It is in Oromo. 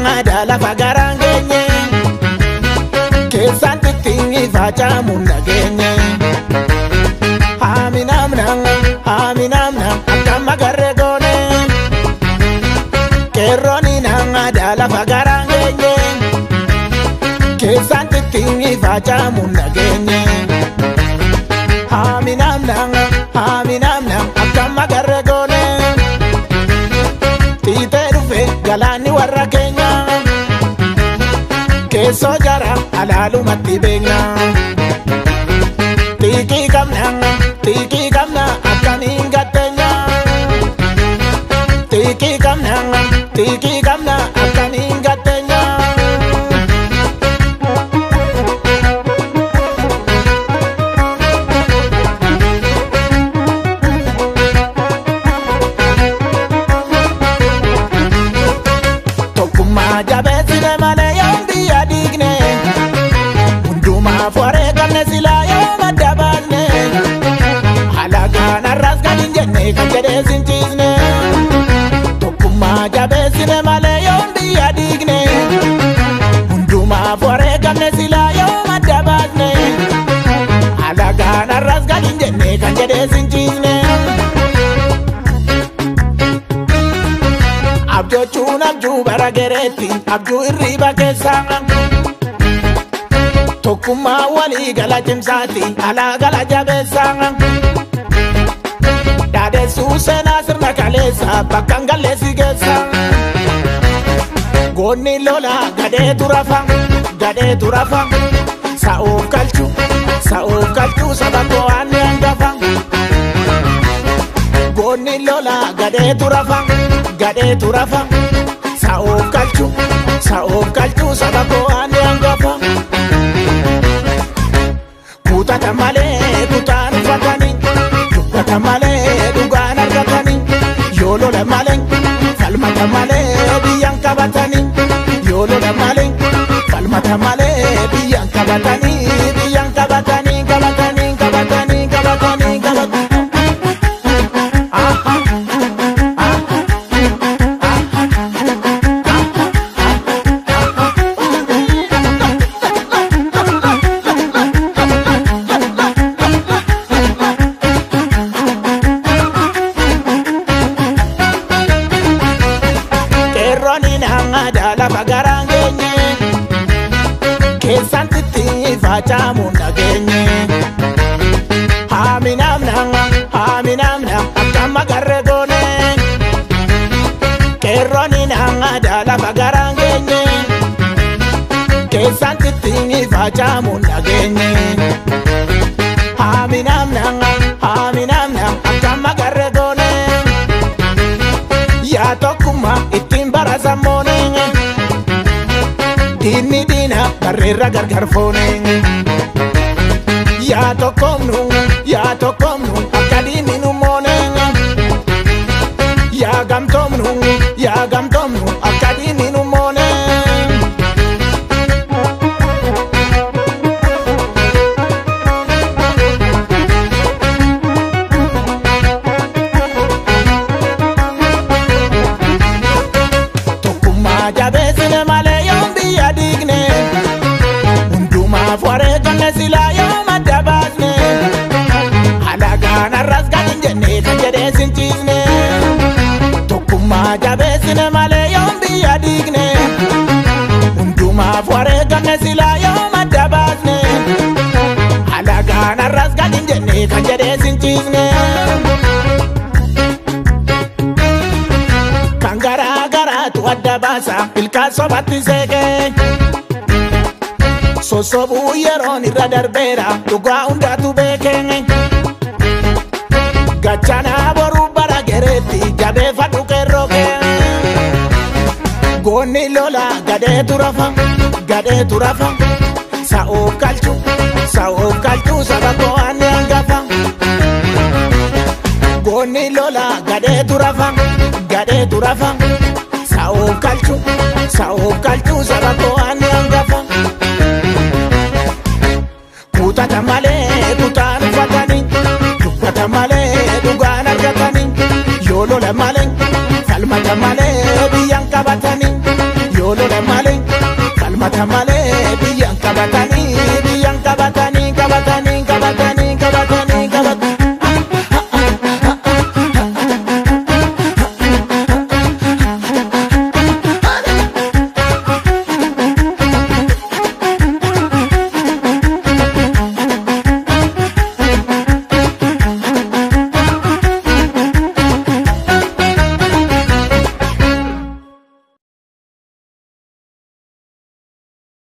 ada lafa garaan geenye keessaan tittingi facaamuun dhageenye Haminamna akkam magarree goone qeerrooni naan ada lafa garaan geenye keessaan tittingi facaamuun dhageenye Haminamna akkam magarree goone tiitee dhufe galaanni warra keenya keessoo jara alaalumatti beekna tiikii qabna akkamiin gatteenya tiikii qabna akkamiin gatteenya tokkummaa jabeessine malee yoon biyya diigne hundumaaf wareegamne silaa yoom adda baasne halagaan arras kan hin jenne kan jedhee sinchiisne tokkummaa jabeessine malee yoon biyya diigne hundumaaf wareegamne silaa yoom adda baasne halagaan arras kan hin jenne kan jedhee sinchiisne abjochuun abjuu bara gereetti abjuu irriiba keessaa tokkummaa walii gala cimsaati alaa gala jabeessaa dhaadheessuu seenaa sirna kaleessa bakka galleessi geessa goonni lola gadeetu rafa sa'uuf kalchuu saba ko'aanni hangafa goonni lola gadeetu rafa sa'uuf kalchuu saba ko'aanni hangafa kutata malee kutaan uffatanii dubbata malee dhugaan argatanii yoo lola malee falmata malee biyyaan qabatanii yoo lola malee falmata malee biyyaan qabatanii lafa garaan geenye keessaan tittingi facaamuun dhageenye Haminamna akkam magarree goone qeerrooni naan ada lafa garaan geenye keessaan tittingi facaamuun dhageenye Haminamna akkam magarree goone yaa tokkummaa ittiin barasammoone diinni diina barreerra gargar foone yaa tokkomnu akka diinni nu moone yaa gamtoomnu akka diinni nu moone tokkummaa jabeessine malee yoon biyya diigne hundumaaf wareegamne silaa yoom adda baasne halagaan arras kan hin jenne kan jedhee sinchiisne tokkummaa jabeessine malee yoon biyya diigne hundumaaf wareegamne silaa yoom adda baasne halagaan arras kan hin jenne kan jedhee sinchiisne kan garaa garaatu adda baasa ilkaan sobatti seeqee sosobuu yeroon irra darbeera dhugaa hundaatu beekee gachanaa boruu bara gereetti jabeeffadhu qeerroo kee goonni lola gadeetu rafa sa'uuf kalchuu saba ko'aanni hangafa goonni lola gadeetu rafa sa'uuf kalchuu saba ko'aanni hangafa kutata malee kutaan uffatanii dubbata malee dhugaan argatanii yoo lola malee falmata malee biyyaan qabatanii olola